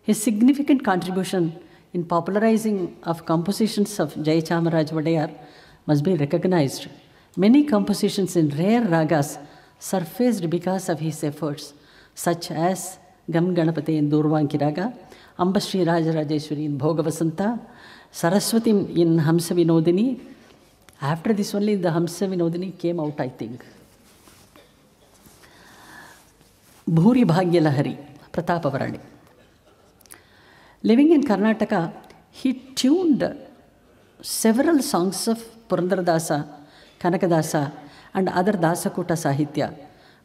His significant contribution in popularizing of compositions of Jayachamaraj Vadayar must be recognized. Many compositions in rare ragas surfaced because of his efforts, such as Gam Ganapati in Durvanki Raga, Amba Sri Rajarajeshwari in Bhogavasanta, Saraswati in Hamsa Vinodini. After this only the Hamsa Vinodini came out, I think. Bhuri Bhagya Lahari, Pratapavarani. Living in Karnataka, he tuned several songs of Purandaradasa, Kanakadasa, and other Dasakuta Sahitya.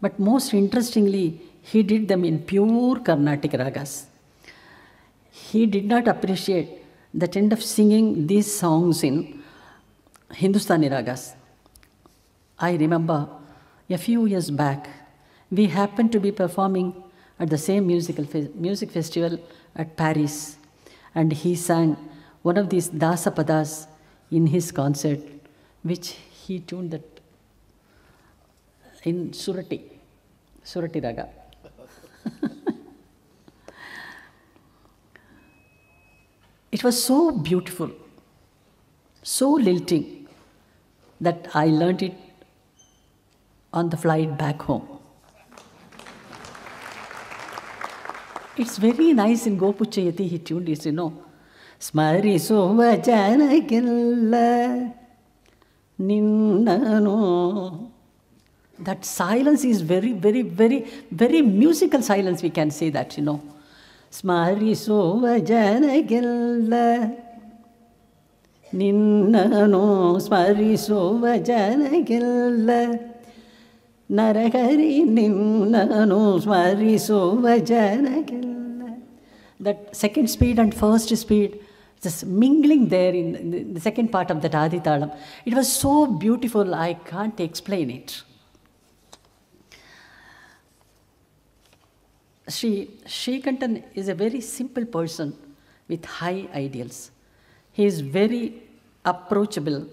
But most interestingly, he did them in pure Carnatic ragas. He did not appreciate the trend of singing these songs in Hindustani ragas. I remember a few years back, we happened to be performing at the same music festival at Paris, and he sang one of these Dasapadas in his concert, which he tuned that in Surati Raga. It was so beautiful, so lilting, that I learned it on the flight back home. It's very nice in Gopuchayati, he tuned it, Smariso vajanakilla ninnano. That silence is very, very, very, very musical silence, we can say that, Smariso vajanakilla ninnano, smariso vajanakilla Naragari ninnano, smariso vajanakilla. That second speed and first speed, just mingling there in the second part of that Aditalam. It was so beautiful, I can't explain it. Srikantan is a very simple person with high ideals. He is very approachable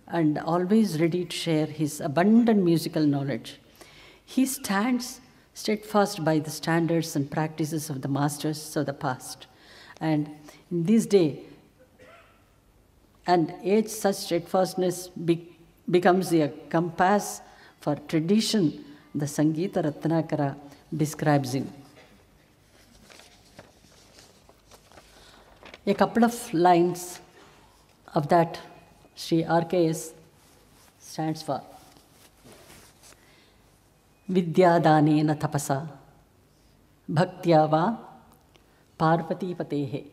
and always ready to share his abundant musical knowledge. He stands steadfast by the standards and practices of the masters of the past. And in this day and age, such steadfastness becomes a compass for tradition, the Sangeeta Ratnakara describes him. A couple of lines of that Sri RKS stands for. Vidyadanena tapasa bhaktya va parvati patehe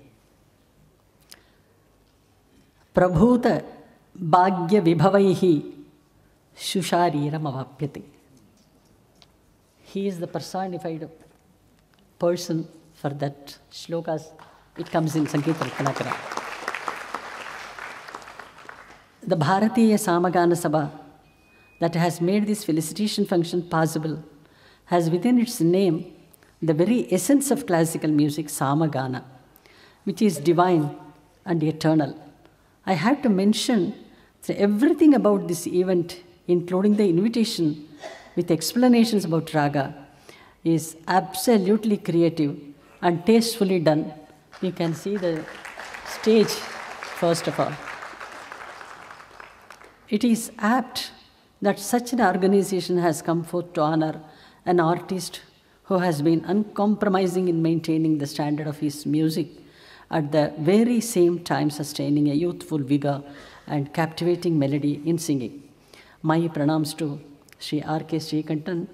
prabhuta bhagya vibhavaihi Shushariramavapyate. He is the personified person for that shlokas. It comes in Sangeeta Kalakara. The Bharatiya Samagana Sabha that has made this felicitation function possible has within its name the very essence of classical music, Samagana, which is divine and eternal. I have to mention everything about this event, including the invitation with explanations about raga, is absolutely creative and tastefully done. You can see the stage, first of all. It is apt that such an organization has come forth to honor an artist who has been uncompromising in maintaining the standard of his music, at the very same time sustaining a youthful vigor and captivating melody in singing. My pranams to Sri R.K. Srikantan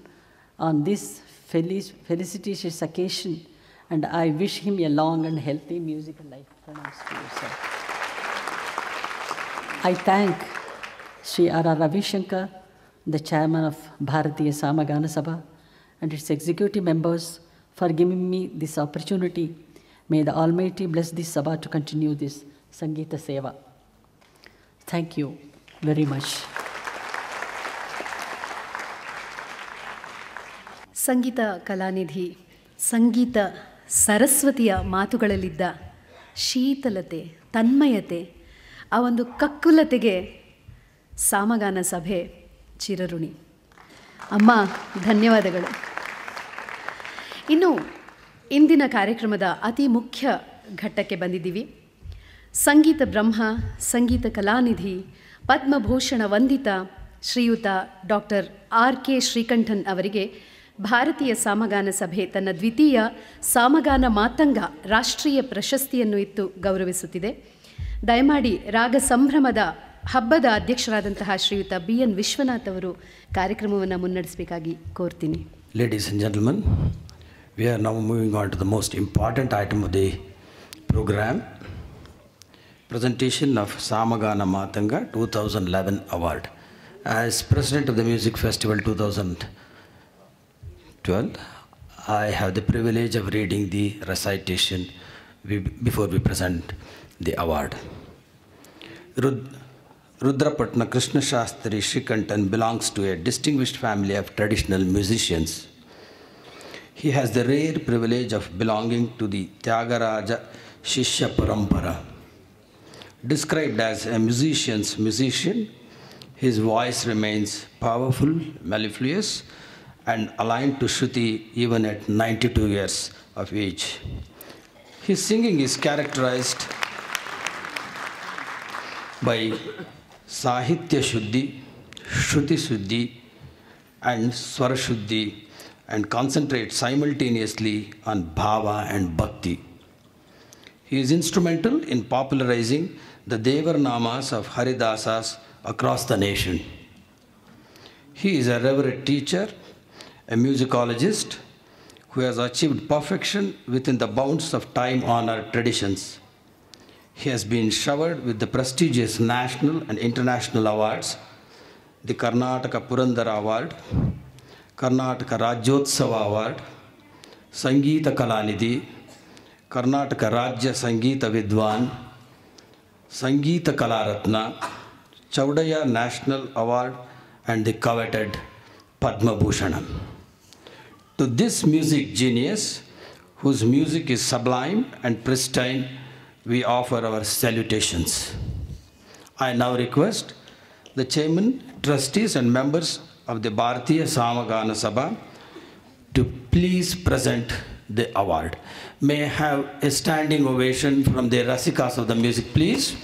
on this felicitous occasion, and I wish him a long and healthy musical life. Pranams to you, sir. I thank Sri R.R. Ravi Shankar, the chairman of Bharatiya Samagana Sabha, and its executive members for giving me this opportunity. May the Almighty bless this Sabha to continue this Sangeeta Seva. Thank you very much. ಸಂಗೀತ ಕಲಾನಿಧಿ, ಸಂಗೀತ ಸರಸ್ವತಿಯ ಮಾತುಗಳಲ್ಲಿದ್ದ ಶೀತಲತೆ, ತನ್ಮಯತೆ, ಆ ಒಂದು ಕಕ್ಕುಲತೆಗೆ ಸಾಮಗಾನ ಸಭೆ ಚಿರಋಣಿ. ಅಮ್ಮ, ಧನ್ಯವಾದಗಳು. ಇನ್ನು ಇಂದಿನ ಕಾರ್ಯಕ್ರಮದ ಅತಿ ಮುಖ್ಯ ಘಟ್ಟಕ್ಕೆ ಬಂದಿದ್ದೀವಿ. ಸಂಗೀತ ಬ್ರಹ್ಮ, ಸಂಗೀತ ಕಲಾನಿಧಿ, ಪದ್ಮಭೂಷಣ ವಂದಿತ ಶ್ರೀಯುತ ಡಾಕ್ಟರ್ R.K. ಶ್ರೀಕಂಠನ್ ಅವರಿಗೆ ಭಾರತೀಯ ಸಾಮಗಾನ ಸಭೆ ತನ್ನ ದ್ವಿತೀಯ ಸಾಮಗಾನ ಮಾತಂಗ ರಾಷ್ಟ್ರೀಯ ಪ್ರಶಸ್ತಿಯನ್ನು ಇತ್ತು ಗೌರವಿಸುತ್ತಿದೆ. ದಯಮಾಡಿ ರಾಗ ಸಂಭ್ರಮದ ಹಬ್ಬದ ಅಧ್ಯಕ್ಷರಾದಂತಹ ಶ್ರೀಯುತ B.N. ವಿಶ್ವನಾಥ್ ಅವರು ಕಾರ್ಯಕ್ರಮವನ್ನು ಮುನ್ನಡೆಸಬೇಕಾಗಿ ಕೋರ್ತೀನಿ. Ladies and gentlemen, we are now moving on to the most important item of the program, presentation of Samagana Matanga 2011 award. As President of the Music Festival 2012, I have the privilege of reading the recitation before we present the award. Rudrapatna Krishna Shastri Srikantan belongs to a distinguished family of traditional musicians. He has the rare privilege of belonging to the Tyagaraja Shishya Parampara. Described as a musician's musician, his voice remains powerful, mellifluous, and aligned to Shruti even at 92 years of age. His singing is characterized by Sahitya Shuddhi, Shruti Shuddhi, and Swara Shuddhi, and concentrates simultaneously on Bhava and Bhakti. He is instrumental in popularizing the Devarnamas of Haridasas across the nation. He is a revered teacher, a musicologist who has achieved perfection within the bounds of time-honored traditions. He has been showered with the prestigious national and international awards, the Karnataka Purandara Award, Karnataka Rajyotsava Award, Sangeeta Kalanidhi, Karnataka Rajya Sangeeta Vidwan, Sangeeta Kalaratna, Chaudaya National Award, and the coveted Padma Bhushanam. To this music genius, whose music is sublime and pristine, we offer our salutations. I now request the chairman, trustees, and members of the Bharatiya Samagana Sabha to please present the award. May I have a standing ovation from the Rasikas of the music, please?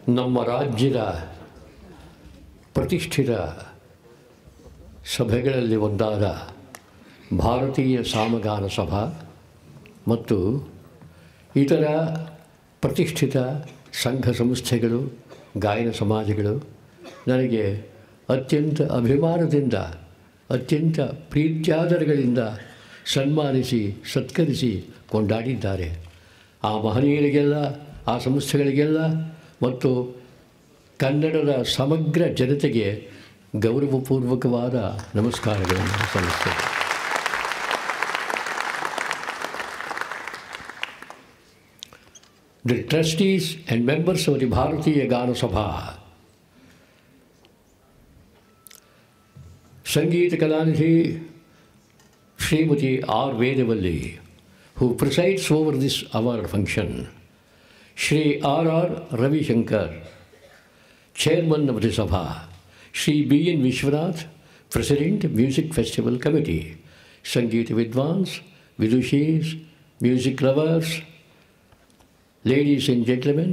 ನಮ್ಮ ರಾಜ್ಯದ ಪ್ರತಿಷ್ಠಿತ ಸಭೆಗಳಲ್ಲಿ ಒಂದಾದ ಭಾರತೀಯ ಸಾಮಗಾನ ಸಭಾ ಮತ್ತು ಇತರ ಪ್ರತಿಷ್ಠಿತ ಸಂಘ ಸಂಸ್ಥೆಗಳು, ಗಾಯನ ಸಮಾಜಗಳು ನನಗೆ ಅತ್ಯಂತ ಅಭಿಮಾನದಿಂದ, ಅತ್ಯಂತ ಪ್ರೀತ್ಯಾದರಗಳಿಂದ ಸನ್ಮಾನಿಸಿ, ಸತ್ಕರಿಸಿ ಕೊಂಡಾಡಿದ್ದಾರೆ. ಆ ಮಹನೀಯರಿಗೆಲ್ಲ, ಆ ಸಂಸ್ಥೆಗಳಿಗೆಲ್ಲ ಮತ್ತು ಕನ್ನಡದ ಸಮಗ್ರ ಜನತೆಗೆ ಗೌರವಪೂರ್ವಕವಾದ ನಮಸ್ಕಾರಗಳನ್ನು ಸಲ್ಲಿಸ್ತೇನೆ. The trustees and members of the Bharatiya Gana Sabha, Sangeeta Kalanidhi Srimati R. Vedavalli, who presides over this award function, Shri R. R. Ravi Shankar, Chairman of the Sabha, Shri B. N. Vishwanath, President, Music Festival Committee, Sangeeta Vidwans, Vidushis, music lovers, ladies and gentlemen,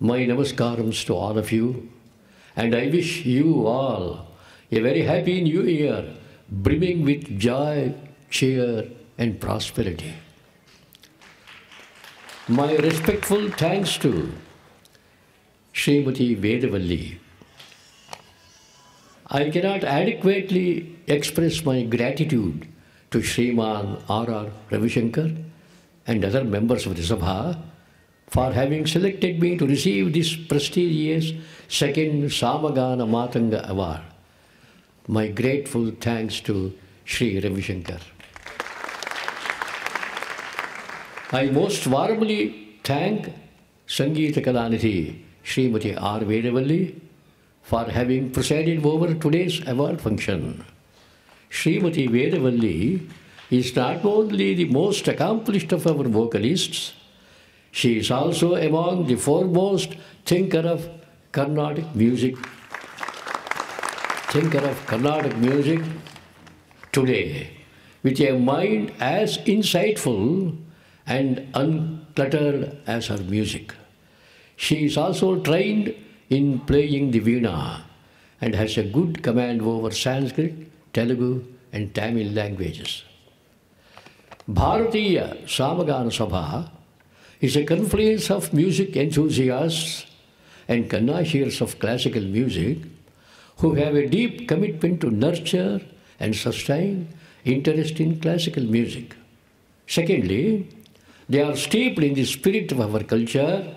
my namaskarams to all of you, and I wish you all a very happy new year, brimming with joy, cheer, and prosperity. My respectful thanks to Srimati Vedavalli. I cannot adequately express my gratitude to Shriman R. R. Ravi Shankar and other members of the Sabha for having selected me to receive this prestigious second Samagana Matanga Award. My grateful thanks to Shri Ravi Shankar. I most warmly thank Sangeeta Kalanidhi Srimati R. Vedavalli for having presided over today's award function. Srimati Vedavalli is not only the most accomplished of our vocalists, she is also among the foremost thinker of Carnatic music today, with a mind as insightful and uncluttered as her music. She is also trained in playing the veena and has a good command over Sanskrit, Telugu and Tamil languages. Bharatiya Samagana Sabha is a confluence of music enthusiasts and connoisseurs of classical music who have a deep commitment to nurture and sustain interest in classical music. Secondly, they are steeped in the spirit of our culture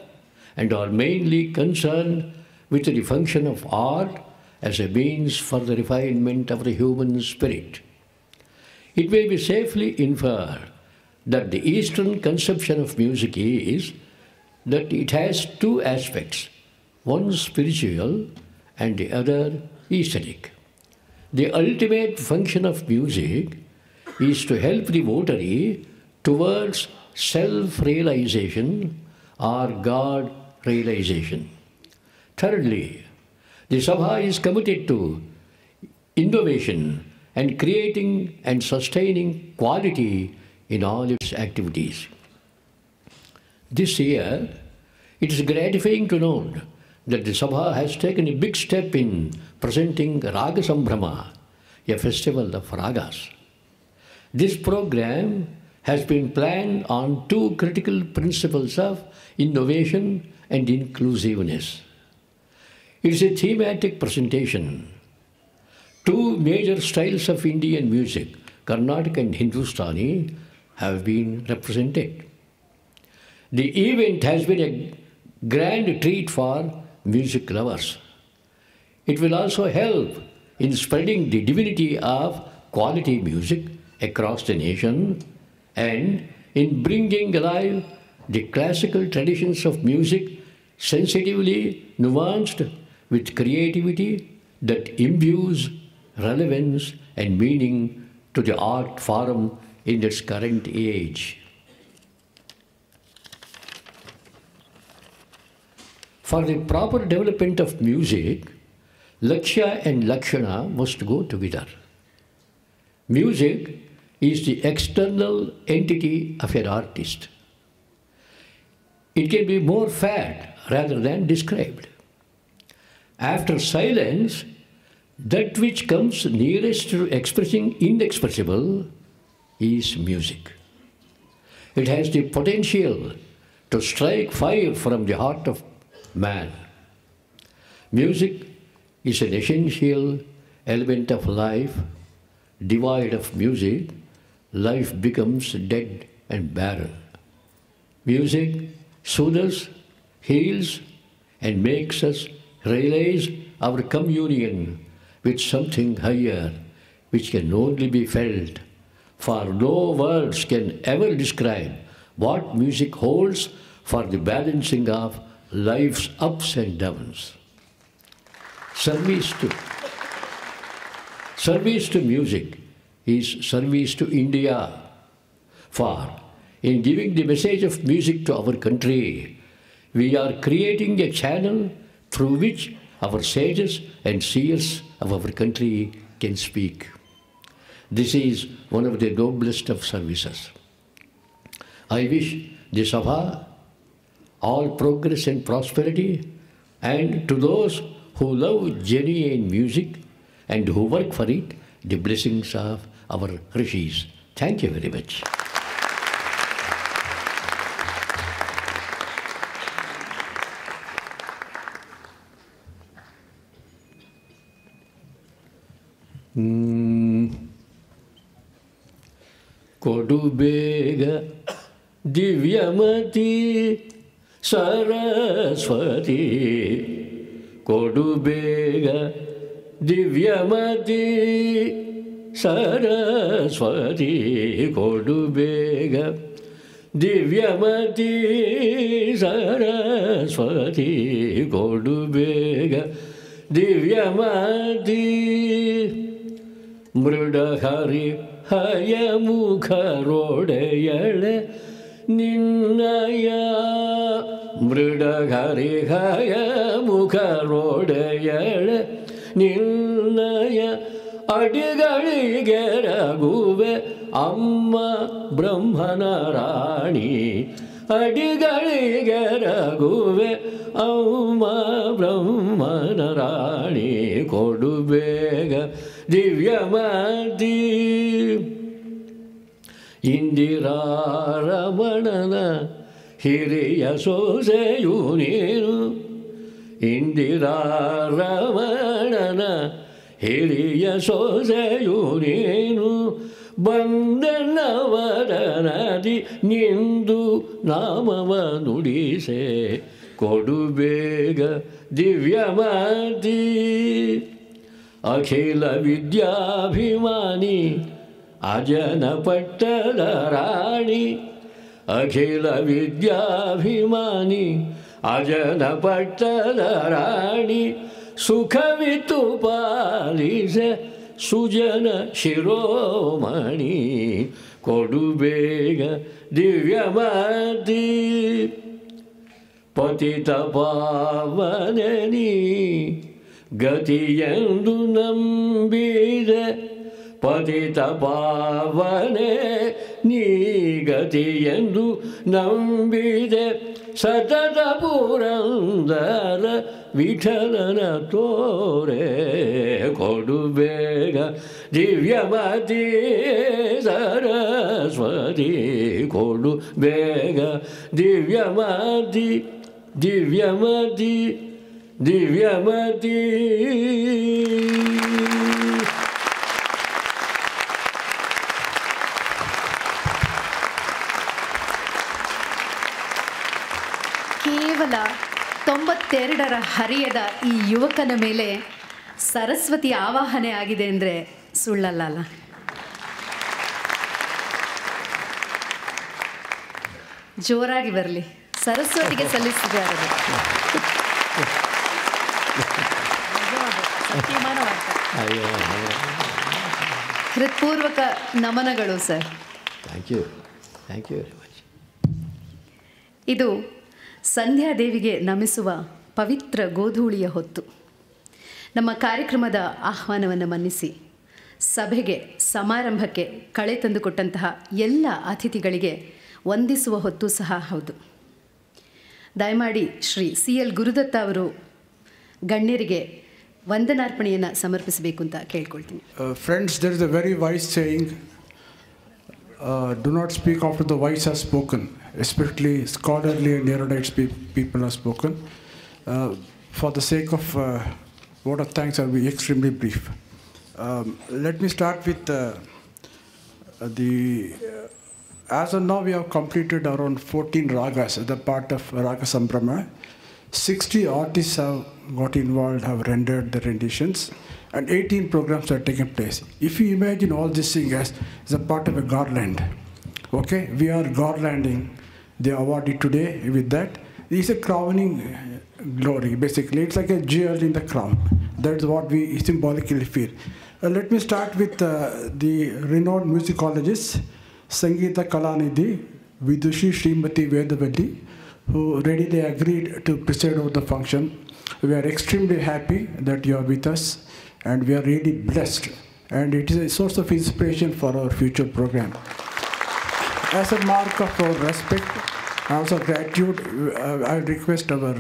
and are mainly concerned with the function of art as a means for the refinement of the human spirit. It may be safely inferred that the Eastern conception of music is that it has two aspects, one spiritual and the other aesthetic. The ultimate function of music is to help the votary towards self-realization or God-realization. Thirdly, the Sabha is committed to innovation and creating and sustaining quality in all its activities. This year, it is gratifying to note that the Sabha has taken a big step in presenting Raga Sambhrama, a festival of ragas. This program has been planned on two critical principles of innovation and inclusiveness. It is a thematic presentation. Two major styles of Indian music, Carnatic and Hindustani, have been represented. The event has been a grand treat for music lovers. It will also help in spreading the divinity of quality music across the nation and in bringing alive the classical traditions of music sensitively nuanced with creativity that imbues relevance and meaning to the art form in its current age. For the proper development of music, Lakshya and Lakshana must go together. Music is the external entity of an artist. It can be more fat rather than described. After silence, that which comes nearest to expressing inexpressible is music. It has the potential to strike fire from the heart of man. Music is an essential element of life. Devoid of music, life becomes dead and barren. Music soothes, heals, and makes us realize our communion with something higher, which can only be felt, for no words can ever describe what music holds for the balancing of life's ups and downs. Service to music is service to India, for in giving the message of music to our country, we are creating a channel through which our sages and seers of our country can speak. This is one of the noblest of services. I wish the Sabha all progress and prosperity, and to those who love genuine music and who work for it, the blessings of our rishis. Thank you very much. Kodubega Divyamati Saraswati, Kodubega Divyamati Saraswati, Kodubega Divyamati Saraswati, Kodubega Divyamati Mridahari Hayamukharodayale Ninnaya Mridahari Hayamukharodayale Ninnaya Adigalige Raguve Amma Brahmana Rani Adigalige Raguve Amma Brahmana Rani Kodubega Divyamati Indira Ramanana Hiriya Soseyu Nenu Indira Ramanana Hiriya Soseyu Nenu Bandanavadanadi Nindu Namava Nudise Kodubega Divyamati Akhila Vidyabhimani Ajana Pattada Rani Akhila Vidyabhimani Ajana Pattada Rani Sukhavitu Palise Sujana Shiromani Kodubega Divyamati Patita Pavaneni Gatiyendu Nambide Patita Pavane Ni Gatiyendu Nambide Satata Purandara Vithalana Tore Kodubega Divyamati Saraswati Kodubega Divyamati Divyamati Divyamati. ಕೇವಲ 92ರ ಹರಿಯದ ಈ ಯುವಕನ ಮೇಲೆ ಸರಸ್ವತಿ ಆವಾಹನೆ ಆಗಿದೆ ಅಂದರೆ ಸುಳ್ಳಲ್ಲ. ಜೋರಾಗಿ ಬರಲಿ. ಸರಸ್ವತಿಗೆ ಸಲ್ಲಿಸಿದ್ದಾರೆ. ಹೃತ್ಪೂರ್ವಕ ನಮನಗಳು sir. Thank you very much. ಇದು ಸಂಧ್ಯಾದೇವಿಗೆ ನಮಿಸುವ ಪವಿತ್ರ ಗೋಧೂಳಿಯ ಹೊತ್ತು. ನಮ್ಮ ಕಾರ್ಯಕ್ರಮದ ಆಹ್ವಾನವನ್ನು ಮನ್ನಿಸಿ ಸಭೆಗೆ ಸಮಾರಂಭಕ್ಕೆ ಕಳೆ ತಂದುಕೊಟ್ಟಂತಹ ಎಲ್ಲ ಅತಿಥಿಗಳಿಗೆ ವಂದಿಸುವ ಹೊತ್ತು ಸಹ ಹೌದು. ದಯಮಾಡಿ ಶ್ರೀ CL ಗುರುದತ್ತ ಅವರು ಗಣ್ಯರಿಗೆ ವಂದನಾರ್ಪಣೆಯನ್ನು ಸಮರ್ಪಿಸಬೇಕು ಅಂತ ಕೇಳ್ಕೊಳ್ತೀನಿ. Friends, there is a very wise saying, do not speak after the wise has spoken, especially scholarly and erudite people have spoken. For the sake of vote of thanks, I will be extremely brief. Let me start with as of now we have completed around 14 ragas as a part of Raga Sambrama. 60 artists have got involved, have rendered the renditions, and 18 programs have taken place. If you imagine all this thing as a part of a garland, okay, we are garlanding the awardee today with that. It's a crowning glory, basically. It's like a jewel in the crown. That's what we symbolically feel. Let me start with the renowned musicologist, Sangeeta Kalanidhi, Vidushi Srimati Vedavalli, who readily agreed to preside over the function. We are extremely happy that you are with us, and we are really blessed. And it is a source of inspiration for our future program. As a mark of our respect, also gratitude, I request our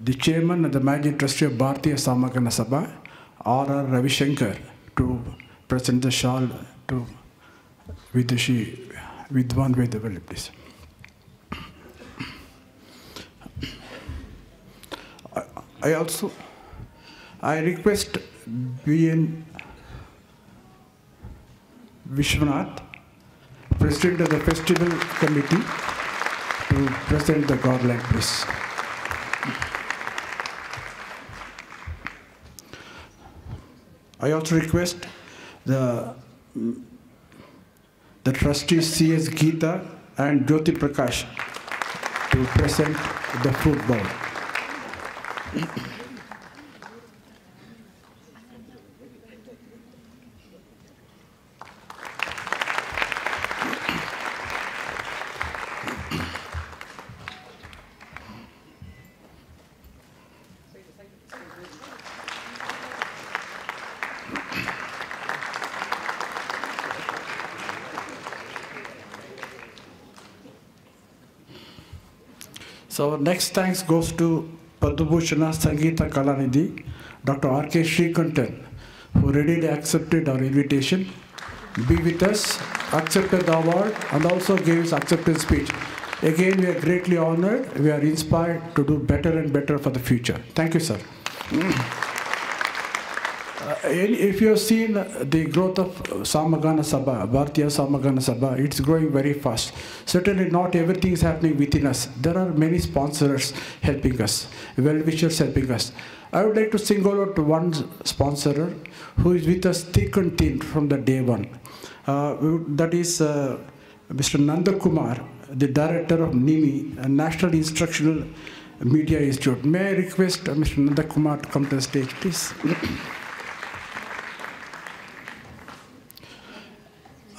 the chairman and the managing trustee of Bharatiya Samagana Sabha, R.R. Ravishankar, to present the shawl to Vidushi Vidwan Vedavalli, please. I request B.N. Vishwanath, President of the Festival Committee, to present the garland, please. I also request the trustees C.S. Geeta and Jyoti Prakash to present the fruit bowl. So our next thanks goes to Padmabhushana Sangeeta Kalanidhi, Dr. R.K. Srikantan, who readily accepted our invitation, be with us, accepted the award, and also gave his acceptance speech. Again, we are greatly honored. We are inspired to do better and better for the future. Thank you, sir. If you have seen the growth of Samagana Sabha, Bharatiya Samagana Sabha, it's growing very fast. Certainly not everything is happening within us. There are many sponsors helping us, well-wishers helping us. I would like to single out one sponsor who is with us thick and thin from the day one. That is Mr. Nanda Kumar, the director of NIMI, National Instructional Media Institute. May I request Mr. Nanda Kumar to come to the stage, please?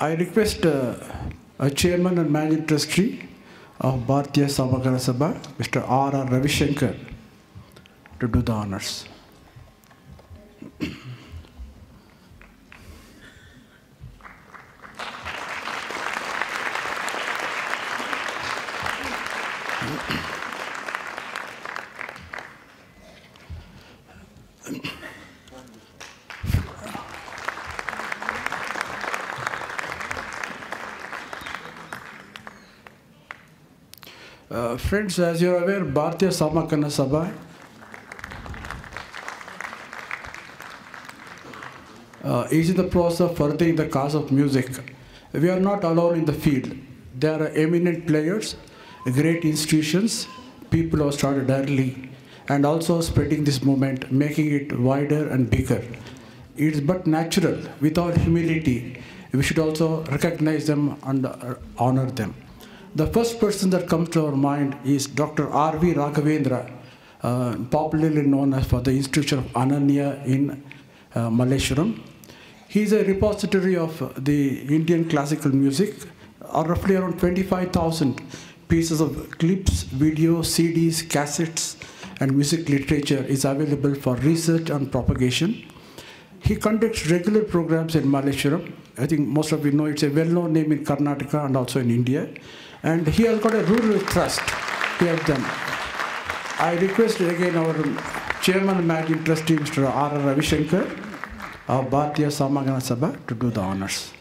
I request a chairman and managing trustee of Bharatiya Samagana Sabha, Mr. R.R. Ravishankar, to do the honors. Friends, as you are aware, Bharatiya Samagana Sabha is in the process of furthering the cause of music. We are not alone in the field. There are eminent players, great institutions, people who have started early, and also spreading this movement, making it wider and bigger. It is but natural. With our humility, we should also recognize them and honor them. The first person that comes to our mind is Dr. R.V. Raghavendra, popularly known as for the Institution of Ananya in Malleshwaram. He is a repository of the Indian classical music. Roughly around 25,000 pieces of clips, videos, CDs, cassettes, and music literature is available for research and propagation. He conducts regular programs in Malleshwaram I think most of you know it's a well-known name in Karnataka and also in India. And he has got a rural trust. He has done. I request again our Chairman and Managing Trustee, Mr. R. Ravishankar, of Bharatiya Samagana Sabha, to do the honors.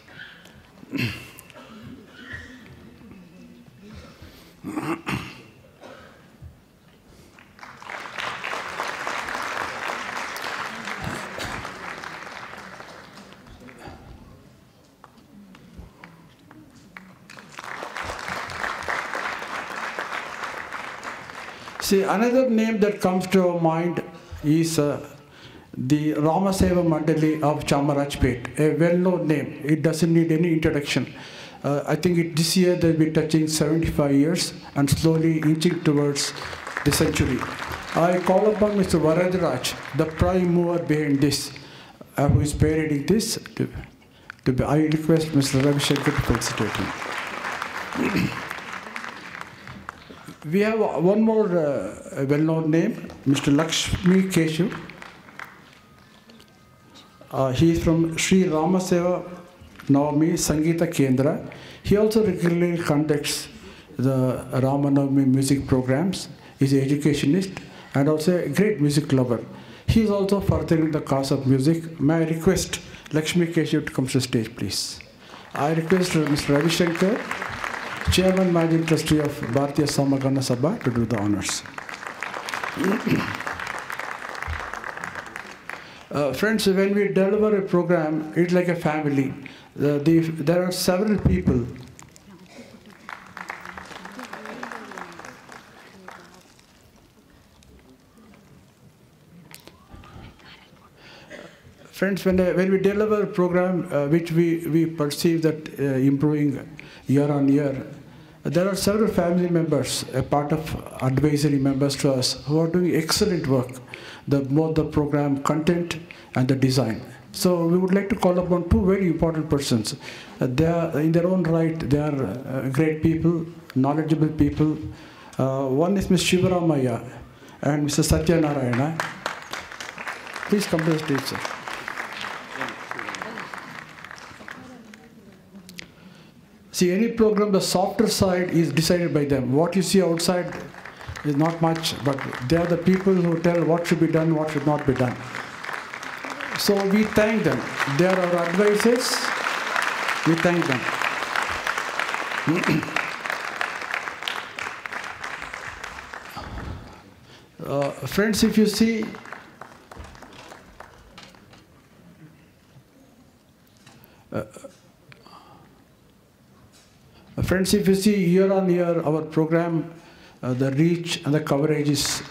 See, another name that comes to our mind is the Ramaseva Mandali of Chamarajpet, a well-known name. It doesn't need any introduction. I think this year they'll be touching 75 years and slowly inching towards the century. I call upon Mr. Varadaraj, the prime mover behind this, who is spearheading this. I request Mr. Ravishankar to felicitate him. We have one more well-known name, Mr. Lakshmi Keshu. He is from Sri Ramaseva Navami Sangeeta Kendra. He also regularly conducts the Ramanavami music programs. He's an educationist and also a great music lover. He is also furthering the cause of music. May I request Lakshmi Keshu to come to the stage, please. I request Mr. Ravishankar, Chairman Managing Trustee of Bharatiya Samagana Sabha, to do the honors. Friends, when we deliver a program, it's like a family. There are several people. Friends, when we deliver a program which we perceive that improving year on year, there are several family members, a part of advisory members to us, who are doing excellent work, both the program content and the design. So we would like to call upon two very important persons. They are, in their own right, they are great people, knowledgeable people. One is Ms. Shivaramaya and Mr. Satya Narayana. Please come to the stage, sir. See, any program, the softer side is decided by them. What you see outside is not much, but they are the people who tell what should be done, what should not be done. So we thank them. They are our advisors. We thank them. Friends, if you see, year on year, our program, the reach and the coverage is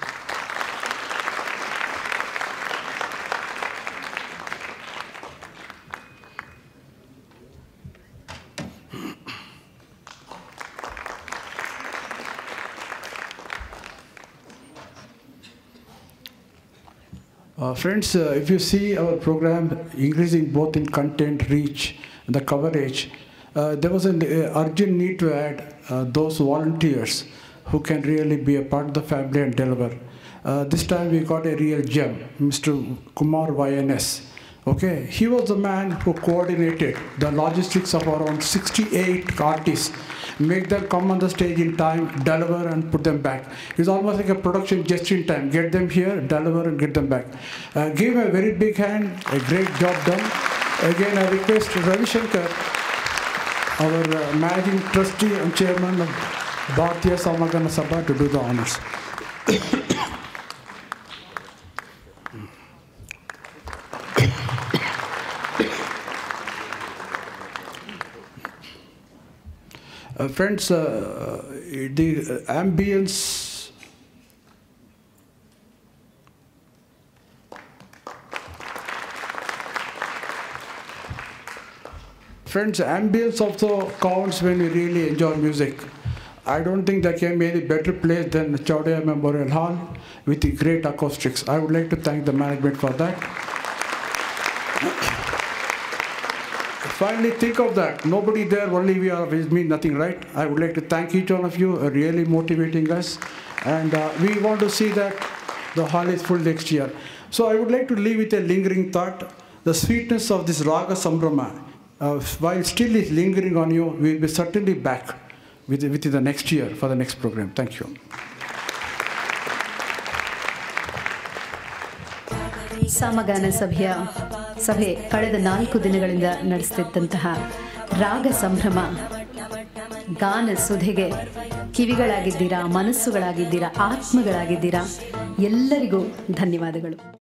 friends, if you see our program increasing both in content, reach, and the coverage, there was an urgent need to add those volunteers who can really be a part of the family and deliver. This time we got a real gem, Mr. Kumar YNS. Okay, he was the man who coordinated the logistics of around 68 artists, make them come on the stage in time, deliver and put them back. It's almost like a production just in time. Get them here, deliver and get them back. Give him a very big hand, a great job done. Again, I request Ravi Shankar, our Managing Trustee and Chairman of Bharatiya Samagana Sabha, to do the honors. Friends, the ambience also counts when we really enjoy music. I don't think there can be any better place than Chaudhary Memorial Hall with the great acoustics. I would like to thank the management for that. Finally, think of that. Nobody there, only we are with me, nothing, right? I would like to thank each one of you, really motivating us. And we want to see that the hall is full next year. So I would like to leave with a lingering thought. The sweetness of this Raga Sambrama while still is lingering on you, we will be certainly back within the next year for the next program. Thank you. ಸಾಮಗಾನ ಸಭೆ ಕಳೆದ 4 ದಿನಗಳಿಂದ ನಡೆಸುತ್ತಿದ್ದಂತಹ ರಾಗ ಸಂಭ್ರಮ ಗಾನ ಸುಧೆಗೆ ಕಿವಿಗಳಾಗಿದ್ದೀರಾ, ಮನಸ್ಸುಗಳಾಗಿದ್ದೀರಾ, ಆತ್ಮಗಳಾಗಿದ್ದೀರಾ. ಎಲ್ಲರಿಗೂ ಧನ್ಯವಾದಗಳು.